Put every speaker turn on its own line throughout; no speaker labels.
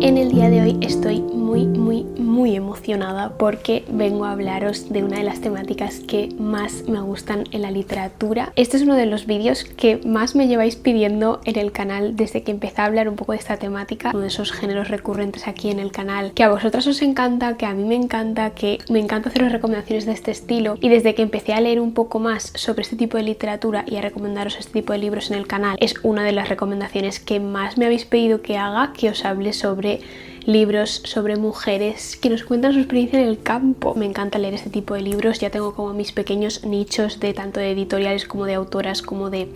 En el día de hoy estoy muy emocionada porque vengo a hablaros de una de las temáticas que más me gustan en la literatura. Este es uno de los vídeos que más me lleváis pidiendo en el canal desde que empecé a hablar un poco de esta temática, uno de esos géneros recurrentes aquí en el canal que a vosotras os encanta, que a mí me encanta, que me encanta haceros recomendaciones de este estilo, y desde que empecé a leer un poco más sobre este tipo de literatura y a recomendaros este tipo de libros en el canal, es una de las recomendaciones que más me habéis pedido que haga, que os hable sobre libros sobre mujeres que nos cuentan su experiencia en el campo. Me encanta leer este tipo de libros, ya tengo como mis pequeños nichos de tanto de editoriales como de autoras como de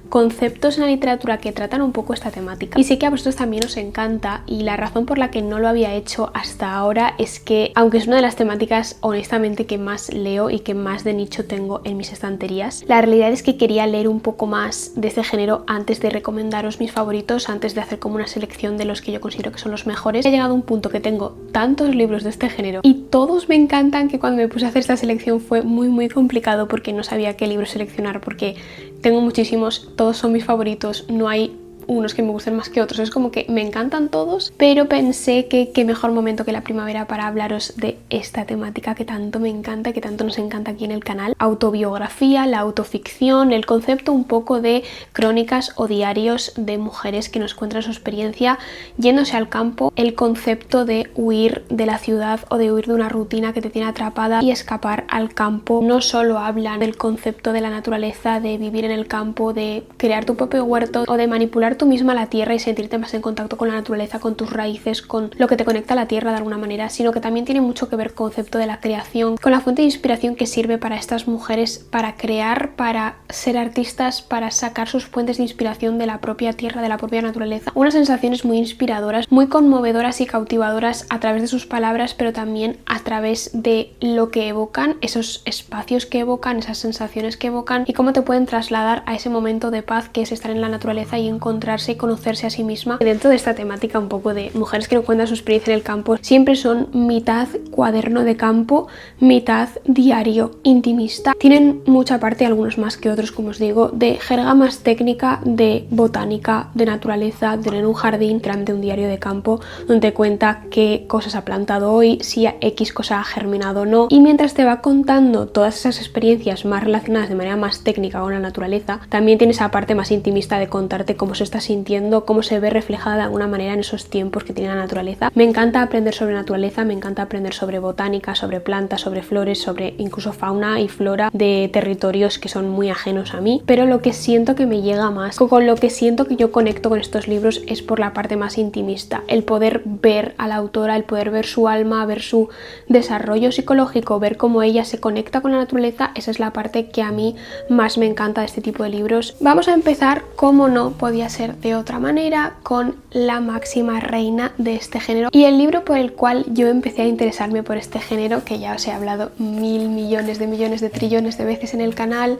conceptos en la literatura que tratan un poco esta temática, y sé que a vosotros también os encanta, y la razón por la que no lo había hecho hasta ahora es que, aunque es una de las temáticas honestamente que más leo y que más de nicho tengo en mis estanterías, la realidad es que quería leer un poco más de este género antes de recomendaros mis favoritos, antes de hacer como una selección de los que yo considero que son los mejores. He llegado a un punto que tengo tantos libros de este género y todos me encantan, que cuando me puse a hacer esta selección fue muy complicado porque no sabía qué libro seleccionar, porque tengo muchísimos, todos son mis favoritos, no hay unos que me gusten más que otros, es como que me encantan todos, pero pensé que qué mejor momento que la primavera para hablaros de esta temática que tanto me encanta, que tanto nos encanta aquí en el canal. Autobiografía, la autoficción, el concepto un poco de crónicas o diarios de mujeres que nos cuentan su experiencia yéndose al campo, el concepto de huir de la ciudad o de huir de una rutina que te tiene atrapada y escapar al campo. No solo hablan del concepto de la naturaleza, de vivir en el campo, de crear tu propio huerto o de manipular tú misma la tierra y sentirte más en contacto con la naturaleza, con tus raíces, con lo que te conecta a la tierra de alguna manera, sino que también tiene mucho que ver con el concepto de la creación, con la fuente de inspiración que sirve para estas mujeres para crear, para ser artistas, para sacar sus fuentes de inspiración de la propia tierra, de la propia naturaleza. Unas sensaciones muy inspiradoras, muy conmovedoras y cautivadoras a través de sus palabras, pero también a través de lo que evocan, esos espacios que evocan, esas sensaciones que evocan, y cómo te pueden trasladar a ese momento de paz que es estar en la naturaleza y encontrarse y conocerse a sí misma. Dentro de esta temática un poco de mujeres que nos cuentan su experiencia en el campo, siempre son mitad cuaderno de campo, mitad diario intimista. Tienen mucha parte, algunos más que otros, como os digo, de jerga más técnica, de botánica, de naturaleza, de tener un jardín, de un diario de campo donde te cuenta qué cosas ha plantado hoy, si X cosa ha germinado o no, y mientras te va contando todas esas experiencias más relacionadas de manera más técnica con la naturaleza, también tiene esa parte más intimista de contarte cómo se está sintiendo, cómo se ve reflejada de alguna manera en esos tiempos que tiene la naturaleza. Me encanta aprender sobre naturaleza, me encanta aprender sobre botánica, sobre plantas, sobre flores, sobre incluso fauna y flora de territorios que son muy ajenos a mí, pero lo que siento que me llega más, con lo que siento que yo conecto con estos libros, es por la parte más intimista, el poder ver a la autora, el poder ver su alma, ver su desarrollo psicológico, ver cómo ella se conecta con la naturaleza. Esa es la parte que a mí más me encanta de este tipo de libros. Vamos a empezar, como no podía ser de otra manera, con la máxima reina de este género y el libro por el cual yo empecé a interesarme por este género, que ya os he hablado mil millones de trillones de veces en el canal.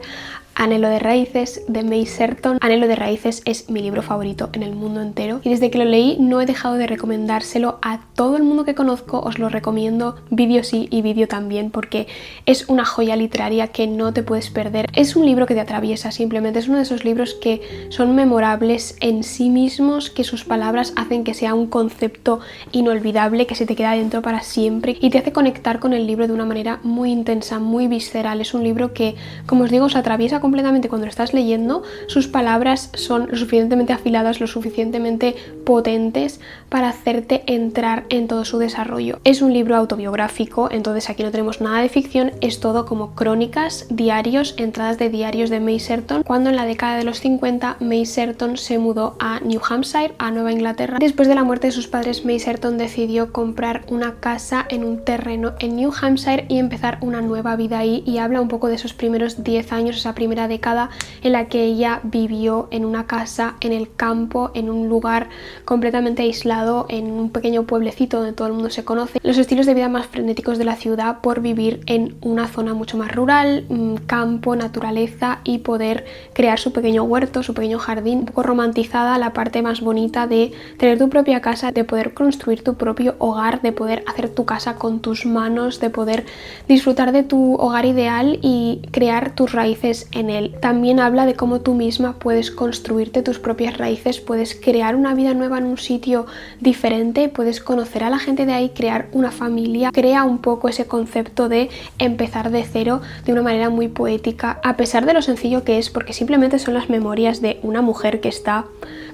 Anhelo de raíces, de May Serton. Anhelo de raíces es mi libro favorito en el mundo entero, y desde que lo leí no he dejado de recomendárselo a todo el mundo que conozco. Os lo recomiendo, vídeo sí y vídeo también, porque es una joya literaria que no te puedes perder. Es un libro que te atraviesa, simplemente es uno de esos libros que son memorables en sí mismos, que sus palabras hacen que sea un concepto inolvidable, que se te queda dentro para siempre y te hace conectar con el libro de una manera muy intensa, muy visceral. Es un libro que, como os digo, os atraviesa completamente cuando lo estás leyendo. Sus palabras son lo suficientemente afiladas, lo suficientemente potentes para hacerte entrar en todo su desarrollo. Es un libro autobiográfico, entonces aquí no tenemos nada de ficción, es todo como crónicas, diarios, entradas de diarios de May Serton, cuando en la década de los 50 May Serton se mudó a New Hampshire, a Nueva Inglaterra. Después de la muerte de sus padres, May Serton decidió comprar una casa en un terreno en New Hampshire y empezar una nueva vida ahí, y habla un poco de esos primeros 10 años, esa primera década en la que ella vivió en una casa en el campo, en un lugar completamente aislado, en un pequeño pueblecito donde todo el mundo se conoce. Los estilos de vida más frenéticos de la ciudad por vivir en una zona mucho más rural, campo, naturaleza, y poder crear su pequeño huerto, su pequeño jardín. Un poco romantizada la parte más bonita de tener tu propia casa, de poder construir tu propio hogar, de poder hacer tu casa con tus manos, de poder disfrutar de tu hogar ideal y crear tus raíces en en él. También habla de cómo tú misma puedes construirte tus propias raíces, puedes crear una vida nueva en un sitio diferente, puedes conocer a la gente de ahí, crear una familia. Crea un poco ese concepto de empezar de cero de una manera muy poética, a pesar de lo sencillo que es, porque simplemente son las memorias de una mujer que está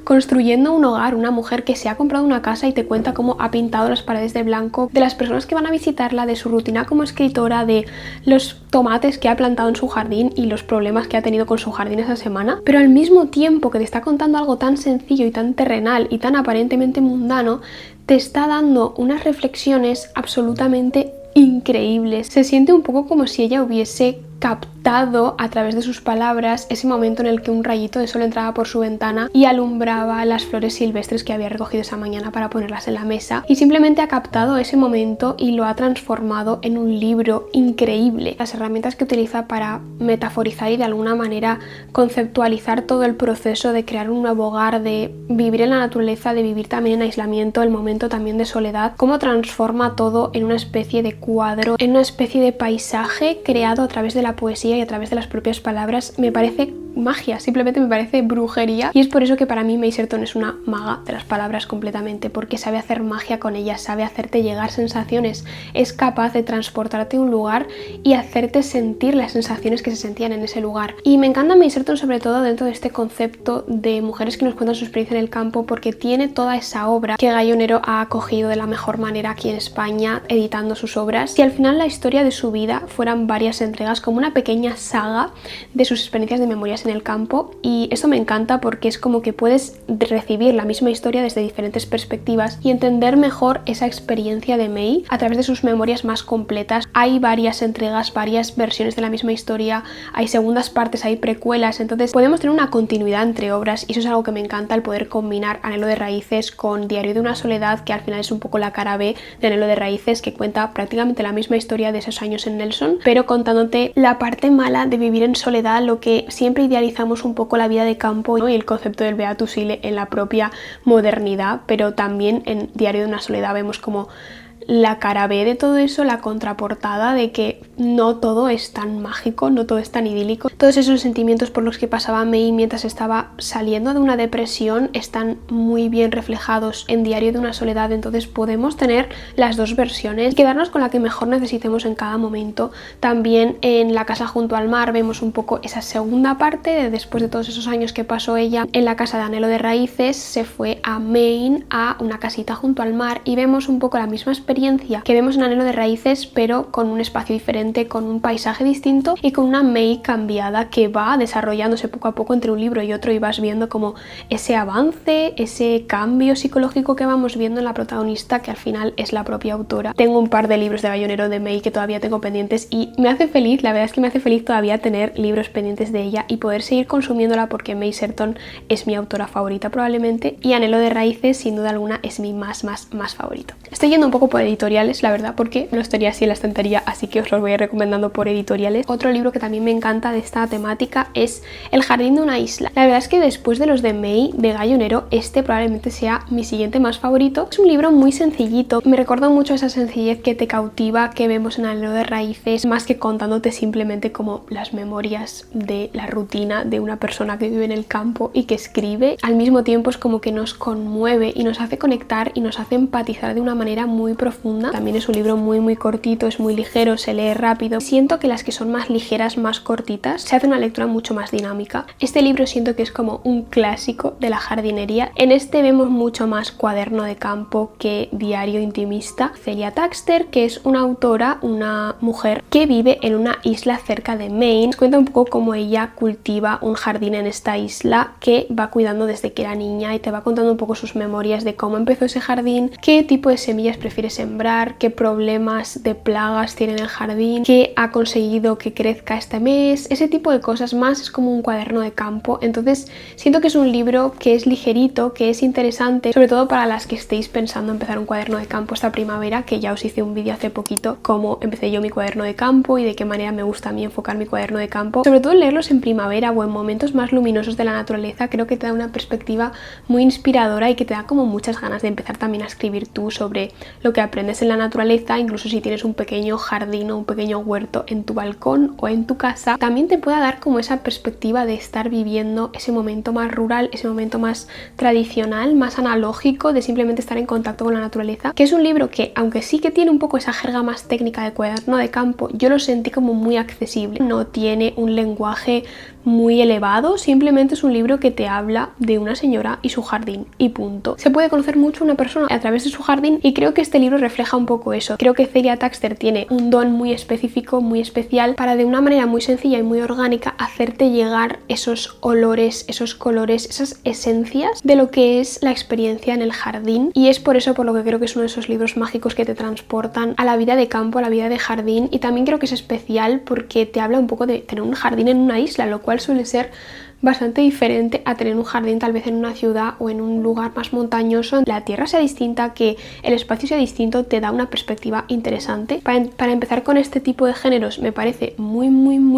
construyendo un hogar, una mujer que se ha comprado una casa y te cuenta cómo ha pintado las paredes de blanco, de las personas que van a visitarla, de su rutina como escritora, de los tomates que ha plantado en su jardín y los problemas que ha tenido con su jardín esa semana. Pero al mismo tiempo que te está contando algo tan sencillo y tan terrenal y tan aparentemente mundano, te está dando unas reflexiones absolutamente increíbles. Se siente un poco como si ella hubiese captado a través de sus palabras ese momento en el que un rayito de sol entraba por su ventana y alumbraba las flores silvestres que había recogido esa mañana para ponerlas en la mesa, y simplemente ha captado ese momento y lo ha transformado en un libro increíble. Las herramientas que utiliza para metaforizar y de alguna manera conceptualizar todo el proceso de crear un nuevo hogar, de vivir en la naturaleza, de vivir también en aislamiento, el momento también de soledad, cómo transforma todo en una especie de cuadro, en una especie de paisaje creado a través de la poesía y a través de las propias palabras. Me parece magia, simplemente me parece brujería, y es por eso que para mí May Serton es una maga de las palabras completamente, porque sabe hacer magia con ellas, sabe hacerte llegar sensaciones, es capaz de transportarte a un lugar y hacerte sentir las sensaciones que se sentían en ese lugar. Y me encanta May Serton sobre todo dentro de este concepto de mujeres que nos cuentan su experiencia en el campo, porque tiene toda esa obra que Gallonero ha acogido de la mejor manera aquí en España, editando sus obras. Si al final la historia de su vida fueran varias entregas, como una pequeña saga de sus experiencias de memorias en el campo, y esto me encanta porque es como que puedes recibir la misma historia desde diferentes perspectivas y entender mejor esa experiencia de May a través de sus memorias más completas. Hay varias entregas, varias versiones de la misma historia, hay segundas partes, hay precuelas, entonces podemos tener una continuidad entre obras, y eso es algo que me encanta, el poder combinar Anhelo de Raíces con Diario de una Soledad, que al final es un poco la cara B de Anhelo de Raíces, que cuenta prácticamente la misma historia de esos años en Nelson, pero contándote la parte mala de vivir en soledad, lo que siempre idealizamos un poco la vida de campo, ¿no? Y el concepto del Beatus Ile en la propia modernidad, pero también en Diario de una Soledad vemos como la cara B de todo eso, la contraportada de que no todo es tan mágico, no todo es tan idílico. Todos esos sentimientos por los que pasaba May mientras estaba saliendo de una depresión están muy bien reflejados en Diario de una Soledad, entonces podemos tener las dos versiones y quedarnos con la que mejor necesitemos en cada momento. También en La casa junto al mar vemos un poco esa segunda parte de después de todos esos años que pasó ella en la casa de Anhelo de Raíces, se fue a Maine, a una casita junto al mar, y vemos un poco la misma experiencia que vemos en Anhelo de Raíces, pero con un espacio diferente, con un paisaje distinto y con una May cambiada que va desarrollándose poco a poco entre un libro y otro, y vas viendo como ese avance, ese cambio psicológico que vamos viendo en la protagonista, que al final es la propia autora. Tengo un par de libros de Gallonero de May que todavía tengo pendientes y me hace feliz, la verdad es que me hace feliz todavía tener libros pendientes de ella y poder seguir consumiéndola, porque May Serton es mi autora favorita probablemente, y Anhelo de Raíces sin duda alguna es mi más favorito. Estoy yendo un poco por editoriales, la verdad, porque no estaría así en la estantería, así que os los voy a ir recomendando por editoriales. Otro libro que también me encanta de esta temática es El jardín de una isla. La verdad es que después de los de May de Gallonero, este probablemente sea mi siguiente más favorito. Es un libro muy sencillito, me recuerda mucho a esa sencillez que te cautiva que vemos en Anhelo de Raíces, más que contándote simplemente como las memorias de la rutina de una persona que vive en el campo y que escribe. Al mismo tiempo es como que nos conmueve y nos hace conectar y nos hace empatizar de una manera muy profunda. También es un libro muy cortito, es muy ligero, se lee rápido. Siento que las que son más ligeras, más cortitas, se hace una lectura mucho más dinámica. Este libro siento que es como un clásico de la jardinería. En este vemos mucho más cuaderno de campo que diario intimista. Celia Thaxter, que es una autora, una mujer que vive en una isla cerca de Maine, nos cuenta un poco cómo ella cultiva un jardín en esta isla que va cuidando desde que era niña, y te va contando un poco sus memorias de cómo empezó ese jardín, qué tipo de semillas prefiere sembrar, qué problemas de plagas tiene en el jardín, qué ha conseguido que crezca este mes, ese tipo de cosas más. Es como un cuaderno de campo, entonces siento que es un libro que es ligerito, que es interesante, sobre todo para las que estéis pensando empezar un cuaderno de campo esta primavera, que ya os hice un vídeo hace poquito cómo empecé yo mi cuaderno de campo y de qué manera me gusta a mí enfocar mi cuaderno de campo. Sobre todo leerlos en primavera o en momentos más luminosos de la naturaleza, creo que te da una perspectiva muy inspiradora y que te da como muchas ganas de empezar también a escribir tú sobre lo que aprendes en la naturaleza, incluso si tienes un pequeño jardín o un pequeño huerto en tu balcón o en tu casa, también te pueda dar como esa perspectiva de estar viviendo ese momento más rural, ese momento más tradicional, más analógico, de simplemente estar en contacto con la naturaleza, que es un libro que, aunque sí que tiene un poco esa jerga más técnica de cuaderno de campo, yo lo sentí como muy accesible. No tiene un lenguaje muy elevado, simplemente es un libro que te habla de una señora y su jardín y punto. Se puede conocer mucho a una persona a través de su jardín y creo que este libro refleja un poco eso. Creo que Celia Thaxter tiene un don muy específico, muy especial, para de una manera muy sencilla y muy orgánica hacerte llegar esos olores, esos colores, esas esencias de lo que es la experiencia en el jardín, y es por eso por lo que creo que es uno de esos libros mágicos que te transportan a la vida de campo, a la vida de jardín. Y también creo que es especial porque te habla un poco de tener un jardín en una isla, lo cual suele ser bastante diferente a tener un jardín tal vez en una ciudad o en un lugar más montañoso. La tierra sea distinta, que el espacio sea distinto, te da una perspectiva interesante. Para empezar con este tipo de géneros me parece muy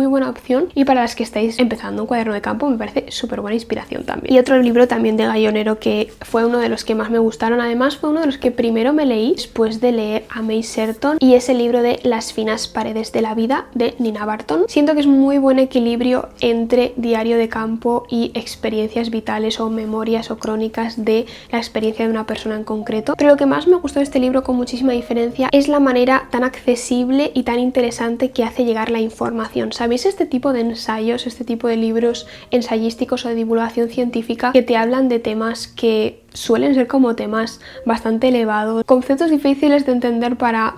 buena opción, y para las que estáis empezando un cuaderno de campo me parece súper buena inspiración también. Y otro libro también de Gallonero que fue uno de los que más me gustaron, además fue uno de los que primero me leí después de leer a May Sherton, y es el libro de Las finas paredes de la vida de Nina Barton. Siento que es muy buen equilibrio entre diario de campo y experiencias vitales o memorias o crónicas de la experiencia de una persona en concreto. Pero lo que más me gustó de este libro, con muchísima diferencia, es la manera tan accesible y tan interesante que hace llegar la información. ¿Sabéis? Este tipo de ensayos, este tipo de libros ensayísticos o de divulgación científica que te hablan de temas que suelen ser como temas bastante elevados, conceptos difíciles de entender para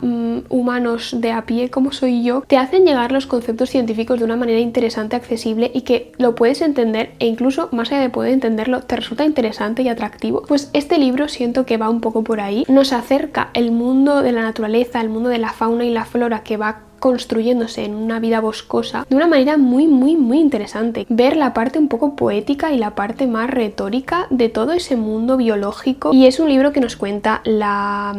humanos de a pie como soy yo, te hacen llegar los conceptos científicos de una manera interesante, accesible, y que lo puedes entender, e incluso más allá de poder entenderlo te resulta interesante y atractivo. Pues este libro siento que va un poco por ahí, nos acerca el mundo de la naturaleza, el mundo de la fauna y la flora que va construyéndose en una vida boscosa de una manera muy interesante. Ver la parte un poco poética y la parte más retórica de todo ese mundo biológico, y es un libro que nos cuenta la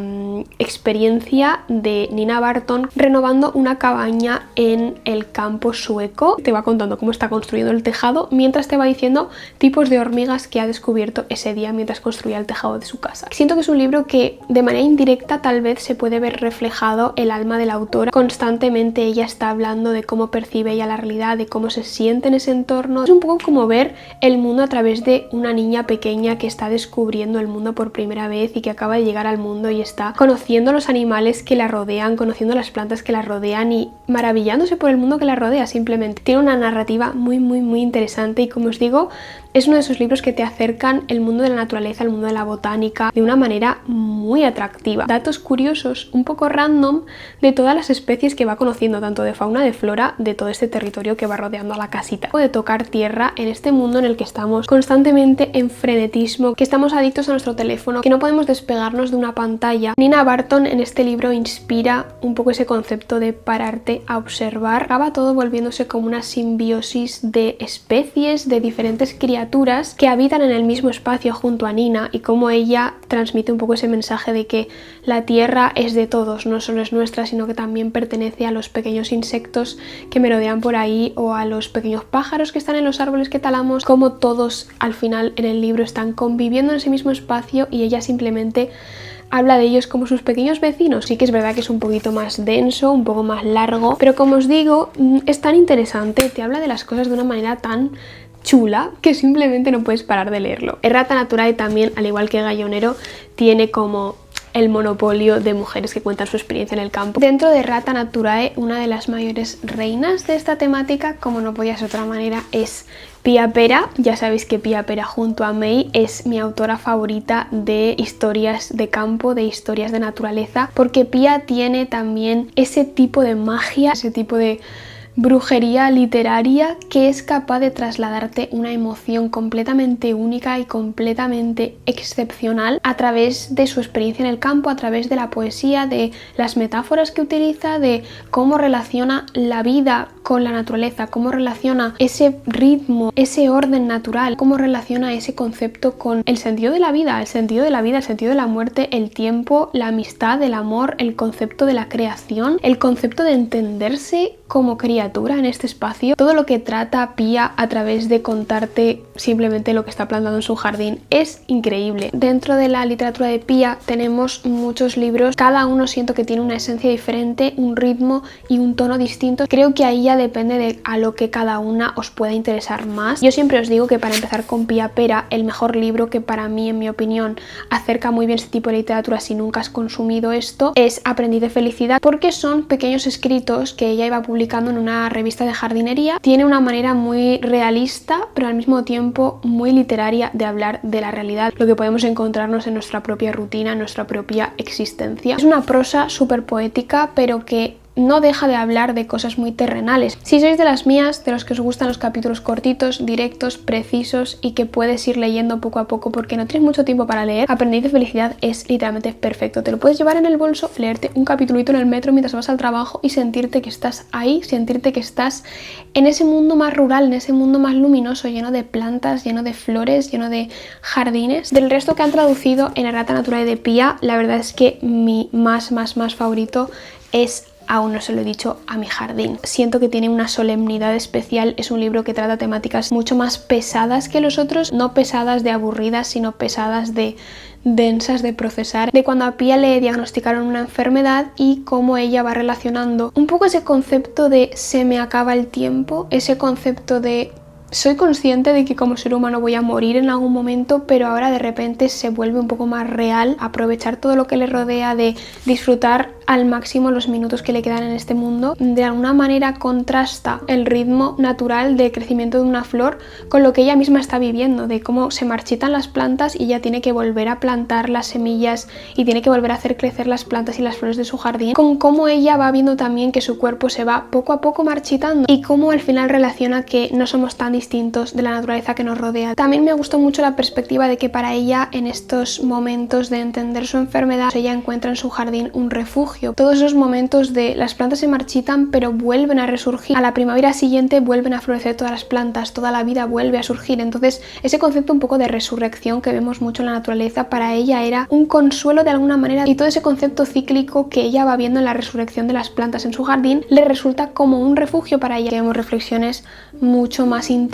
experiencia de Nina Barton renovando una cabaña en el campo sueco. Te va contando cómo está construyendo el tejado mientras te va diciendo tipos de hormigas que ha descubierto ese día mientras construía el tejado de su casa. Siento que es un libro que de manera indirecta tal vez se puede ver reflejado el alma de la autora. Constantemente ella está hablando de cómo percibe ella la realidad, de cómo se siente en ese entorno. Es un poco como ver el mundo a través de una niña pequeña que está descubriendo el mundo por primera vez y que acaba de llegar al mundo y está conociendo los animales que la rodean, conociendo las plantas que la rodean y maravillándose por el mundo que la rodea. Simplemente tiene una narrativa muy interesante, y como os digo, es uno de esos libros que te acercan el mundo de la naturaleza, el mundo de la botánica de una manera muy atractiva. Datos curiosos, un poco random, de todas las especies que va conociendo, tanto de fauna, de flora, de todo este territorio que va rodeando a la casita. De tocar tierra en este mundo en el que estamos constantemente en frenetismo, que estamos adictos a nuestro teléfono, que no podemos despegarnos de una pantalla. Nina Barton en este libro inspira un poco ese concepto de pararte a observar. Acaba todo volviéndose como una simbiosis de especies, de diferentes criaturas que habitan en el mismo espacio junto a Nina, y cómo ella transmite un poco ese mensaje de que la tierra es de todos, no solo es nuestra, sino que también pertenece a los pequeños insectos que merodean por ahí o a los pequeños pájaros que están en los árboles que talamos, como todos al final en el libro están conviviendo en ese mismo espacio y ella simplemente habla de ellos como sus pequeños vecinos. Sí que es verdad que es un poquito más denso, un poco más largo, pero como os digo, es tan interesante, te habla de las cosas de una manera tan chula que simplemente no puedes parar de leerlo. Errata Naturae también, al igual que Gallonero, tiene como el monopolio de mujeres que cuentan su experiencia en el campo. Dentro de Errata Naturae, una de las mayores reinas de esta temática, como no podía ser de otra manera, es Pia Pera. Ya sabéis que Pia Pera junto a May es mi autora favorita de historias de campo, de historias de naturaleza, porque Pia tiene también ese tipo de magia, ese tipo de brujería literaria que es capaz de trasladarte una emoción completamente única y completamente excepcional a través de su experiencia en el campo, a través de la poesía, de las metáforas que utiliza, de cómo relaciona la vida con la naturaleza, cómo relaciona ese ritmo, ese orden natural, cómo relaciona ese concepto con el sentido de la vida, el sentido de la vida, el sentido de la muerte, el tiempo, la amistad, el amor, el concepto de la creación, el concepto de entenderse como criatura en este espacio. Todo lo que trata Pia a través de contarte simplemente lo que está plantando en su jardín es increíble. Dentro de la literatura de Pia tenemos muchos libros, cada uno siento que tiene una esencia diferente, un ritmo y un tono distinto. Creo que ahí ya depende de a lo que cada una os pueda interesar más. Yo siempre os digo que para empezar con Pia Pera, el mejor libro que para mí, en mi opinión, acerca muy bien este tipo de literatura si nunca has consumido esto, es Aprendiz de Felicidad, porque son pequeños escritos que ella iba publicando en una revista de jardinería. Tiene una manera muy realista, pero al mismo tiempo muy literaria de hablar de la realidad, lo que podemos encontrarnos en nuestra propia rutina, en nuestra propia existencia. Es una prosa súper poética, pero que no deja de hablar de cosas muy terrenales. Si sois de las mías, de los que os gustan los capítulos cortitos, directos, precisos y que puedes ir leyendo poco a poco porque no tienes mucho tiempo para leer, Aprendiz de Felicidad es literalmente perfecto. Te lo puedes llevar en el bolso, leerte un capitulito en el metro mientras vas al trabajo y sentirte que estás ahí, sentirte que estás en ese mundo más rural, en ese mundo más luminoso, lleno de plantas, lleno de flores, lleno de jardines. Del resto que han traducido en Errata Naturae de Pia, la verdad es que mi más favorito es Aún no se lo he dicho a mi jardín. Siento que tiene una solemnidad especial, es un libro que trata temáticas mucho más pesadas que los otros, no pesadas de aburridas, sino pesadas de densas de procesar, de cuando a Pia le diagnosticaron una enfermedad y cómo ella va relacionando un poco ese concepto de se me acaba el tiempo, ese concepto de soy consciente de que como ser humano voy a morir en algún momento, pero ahora de repente se vuelve un poco más real, aprovechar todo lo que le rodea, de disfrutar al máximo los minutos que le quedan en este mundo. De alguna manera contrasta el ritmo natural de crecimiento de una flor con lo que ella misma está viviendo, de cómo se marchitan las plantas y ella tiene que volver a plantar las semillas y tiene que volver a hacer crecer las plantas y las flores de su jardín, con cómo ella va viendo también que su cuerpo se va poco a poco marchitando y cómo al final relaciona que no somos tan distintos de la naturaleza que nos rodea. También me gustó mucho la perspectiva de que para ella en estos momentos de entender su enfermedad ella encuentra en su jardín un refugio. Todos esos momentos de las plantas se marchitan pero vuelven a resurgir, a la primavera siguiente vuelven a florecer todas las plantas, toda la vida vuelve a surgir. Entonces ese concepto un poco de resurrección que vemos mucho en la naturaleza para ella era un consuelo de alguna manera, y todo ese concepto cíclico que ella va viendo en la resurrección de las plantas en su jardín le resulta como un refugio para ella. Vemos reflexiones mucho más intensas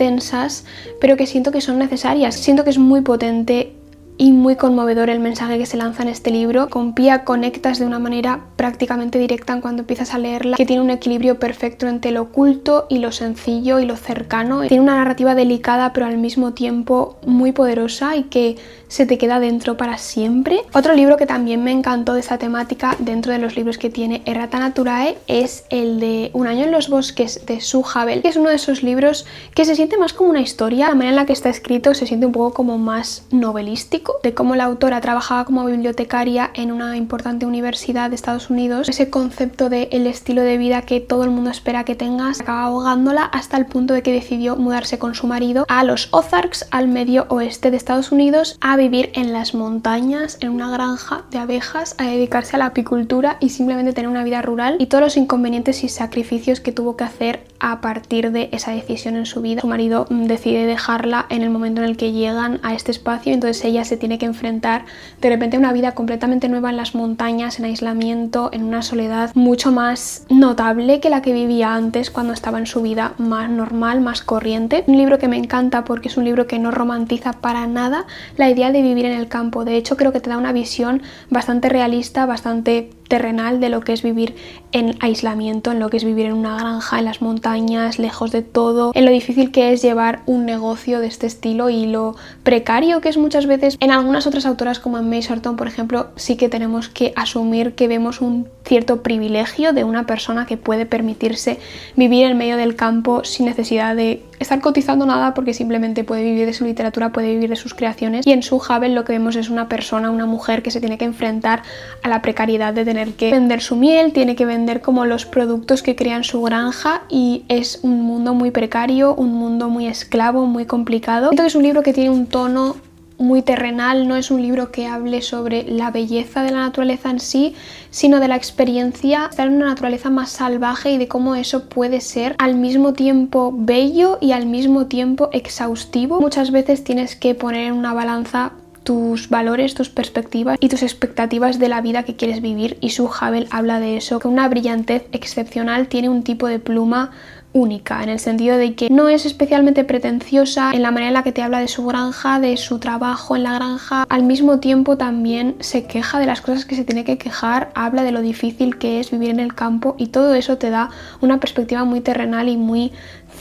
pero que siento que son necesarias. Siento que es muy potente y muy conmovedor el mensaje que se lanza en este libro. Con Pia conectas de una manera prácticamente directa cuando empiezas a leerla, que tiene un equilibrio perfecto entre lo oculto y lo sencillo y lo cercano. Tiene una narrativa delicada pero al mismo tiempo muy poderosa y que se te queda dentro para siempre. Otro libro que también me encantó de esta temática dentro de los libros que tiene Errata Naturae es el de Un año en los bosques de Sue Havel, que es uno de esos libros que se siente más como una historia. La manera en la que está escrito se siente un poco como más novelístico, de cómo la autora trabajaba como bibliotecaria en una importante universidad de Estados Unidos. Ese concepto de el estilo de vida que todo el mundo espera que tengas acaba ahogándola hasta el punto de que decidió mudarse con su marido a los Ozarks, al medio oeste de Estados Unidos, a vivir en las montañas, en una granja de abejas, a dedicarse a la apicultura y simplemente tener una vida rural, y todos los inconvenientes y sacrificios que tuvo que hacer a partir de esa decisión en su vida. Su marido decide dejarla en el momento en el que llegan a este espacio, entonces ella se tiene que enfrentar de repente a una vida completamente nueva en las montañas, en aislamiento, en una soledad mucho más notable que la que vivía antes cuando estaba en su vida más normal, más corriente. Un libro que me encanta porque es un libro que no romantiza para nada la idea de vivir en el campo. De hecho, creo que te da una visión bastante realista, bastante terrenal de lo que es vivir en aislamiento, en lo que es vivir en una granja, en las montañas, lejos de todo, en lo difícil que es llevar un negocio de este estilo y lo precario que es muchas veces. En algunas otras autoras como en May Shorton, por ejemplo, sí que tenemos que asumir que vemos un cierto privilegio de una persona que puede permitirse vivir en medio del campo sin necesidad de estar cotizando nada, porque simplemente puede vivir de su literatura, puede vivir de sus creaciones. Y en Sue Havel lo que vemos es una persona, una mujer que se tiene que enfrentar a la precariedad de tener que vender su miel, tiene que vender como los productos que crea en su granja, y es un mundo muy precario, un mundo muy esclavo, muy complicado. Siento que es un libro que tiene un tono muy terrenal, no es un libro que hable sobre la belleza de la naturaleza en sí, sino de la experiencia de estar en una naturaleza más salvaje y de cómo eso puede ser al mismo tiempo bello y al mismo tiempo exhaustivo. Muchas veces tienes que poner en una balanza tus valores, tus perspectivas y tus expectativas de la vida que quieres vivir, y Sue Havel habla de eso, con una brillantez excepcional, tiene un tipo de pluma única, en el sentido de que no es especialmente pretenciosa en la manera en la que te habla de su granja, de su trabajo en la granja. Al mismo tiempo también se queja de las cosas que se tiene que quejar, habla de lo difícil que es vivir en el campo, y todo eso te da una perspectiva muy terrenal y muy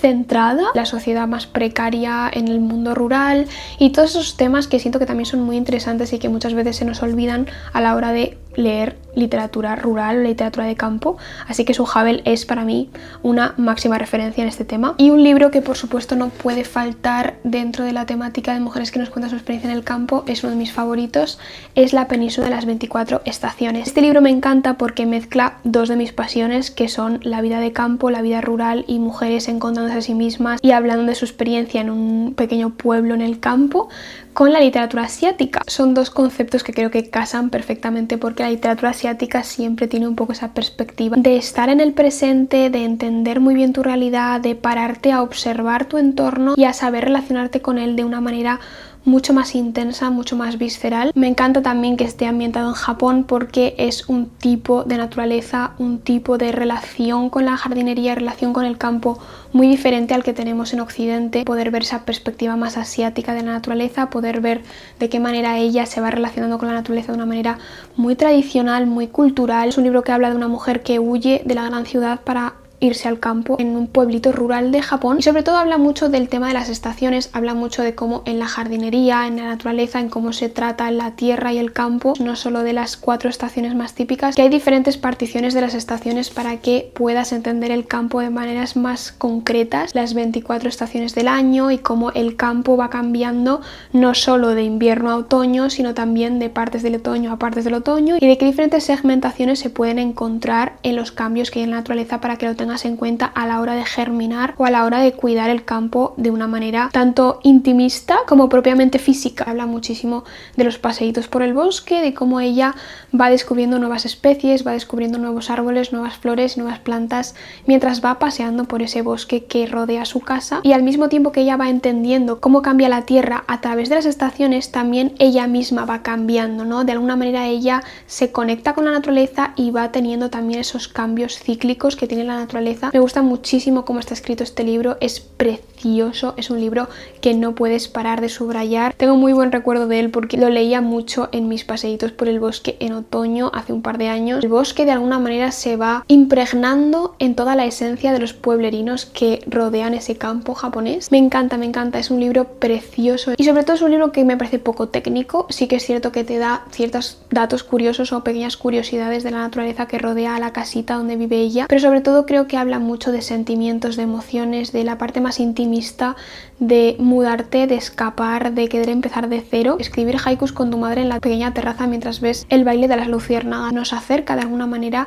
centrada, la sociedad más precaria en el mundo rural y todos esos temas que siento que también son muy interesantes y que muchas veces se nos olvidan a la hora de leer literatura rural o literatura de campo. Así que Sue Havel es para mí una máxima referencia en este tema. Y un libro que por supuesto no puede faltar dentro de la temática de mujeres que nos cuentan su experiencia en el campo, es uno de mis favoritos, es La península de las 24 estaciones. Este libro me encanta porque mezcla dos de mis pasiones, que son la vida de campo, la vida rural y mujeres encontrándose a sí mismas y hablando de su experiencia en un pequeño pueblo en el campo, con la literatura asiática. Son dos conceptos que creo que casan perfectamente, porque la literatura asiática siempre tiene un poco esa perspectiva de estar en el presente, de entender muy bien tu realidad, de pararte a observar tu entorno y a saber relacionarte con él de una manera mucho más intensa, mucho más visceral. Me encanta también que esté ambientado en Japón porque es un tipo de naturaleza, un tipo de relación con la jardinería, relación con el campo muy diferente al que tenemos en Occidente. Poder ver esa perspectiva más asiática de la naturaleza, poder ver de qué manera ella se va relacionando con la naturaleza de una manera muy tradicional, muy cultural. Es un libro que habla de una mujer que huye de la gran ciudad para irse al campo en un pueblito rural de Japón, y sobre todo habla mucho del tema de las estaciones, habla mucho de cómo en la jardinería, en la naturaleza, en cómo se trata la tierra y el campo, no solo de las 4 estaciones más típicas, que hay diferentes particiones de las estaciones para que puedas entender el campo de maneras más concretas, las 24 estaciones del año, y cómo el campo va cambiando no solo de invierno a otoño, sino también de partes del otoño a partes del otoño, y de qué diferentes segmentaciones se pueden encontrar en los cambios que hay en la naturaleza para que lo tengas en cuenta a la hora de germinar o a la hora de cuidar el campo de una manera tanto intimista como propiamente física. Habla muchísimo de los paseitos por el bosque, de cómo ella va descubriendo nuevas especies, va descubriendo nuevos árboles, nuevas flores, nuevas plantas mientras va paseando por ese bosque que rodea su casa, y al mismo tiempo que ella va entendiendo cómo cambia la tierra a través de las estaciones, también ella misma va cambiando, ¿no? De alguna manera ella se conecta con la naturaleza y va teniendo también esos cambios cíclicos que tiene la naturaleza. Me gusta muchísimo cómo está escrito este libro, es precioso, es un libro que no puedes parar de subrayar. Tengo muy buen recuerdo de él porque lo leía mucho en mis paseitos por el bosque en otoño hace un par de años. El bosque de alguna manera se va impregnando en toda la esencia de los pueblerinos que rodean ese campo japonés. Me encanta, es un libro precioso y sobre todo es un libro que me parece poco técnico. Sí que es cierto que te da ciertos datos curiosos o pequeñas curiosidades de la naturaleza que rodea a la casita donde vive ella, pero sobre todo creo que habla mucho de sentimientos, de emociones, de la parte más intimista, de mudarte, de escapar, de querer empezar de cero. Escribir haikus con tu madre en la pequeña terraza mientras ves el baile de las luciérnagas nos acerca de alguna manera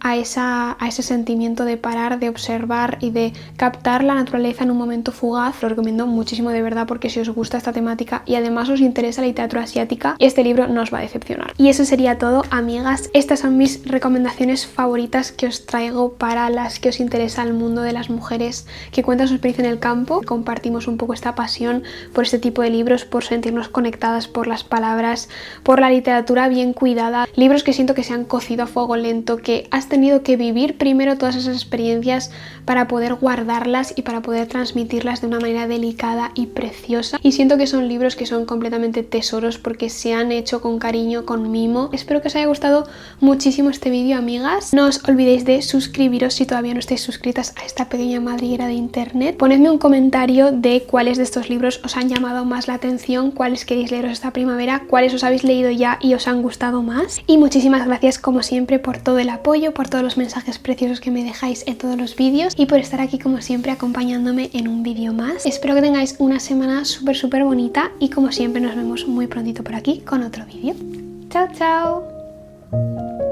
a ese sentimiento de parar, de observar y de captar la naturaleza en un momento fugaz. Lo recomiendo muchísimo de verdad, porque si os gusta esta temática y además os interesa la literatura asiática, este libro no os va a decepcionar. Y eso sería todo, amigas. Estas son mis recomendaciones favoritas que os traigo para las que os interesa el mundo de las mujeres que cuentan su experiencia en el campo. Compartimos un poco esta pasión por este tipo de libros, por sentirnos conectadas por las palabras, por la literatura bien cuidada, libros que siento que se han cocido a fuego lento, que has tenido que vivir primero todas esas experiencias para poder guardarlas y para poder transmitirlas de una manera delicada y preciosa, y siento que son libros que son completamente tesoros porque se han hecho con cariño, con mimo. Espero que os haya gustado muchísimo este vídeo, amigas. No os olvidéis de suscribiros si todavía no estáis suscritas a esta pequeña madriguera de internet. Ponedme un comentario de cuáles de estos libros os han llamado más la atención, cuáles queréis leeros esta primavera, cuáles os habéis leído ya y os han gustado más. Y muchísimas gracias como siempre por todo el apoyo, por todos los mensajes preciosos que me dejáis en todos los vídeos y por estar aquí como siempre acompañándome en un vídeo más. Espero que tengáis una semana súper bonita y como siempre nos vemos muy prontito por aquí con otro vídeo. ¡Chao, chao!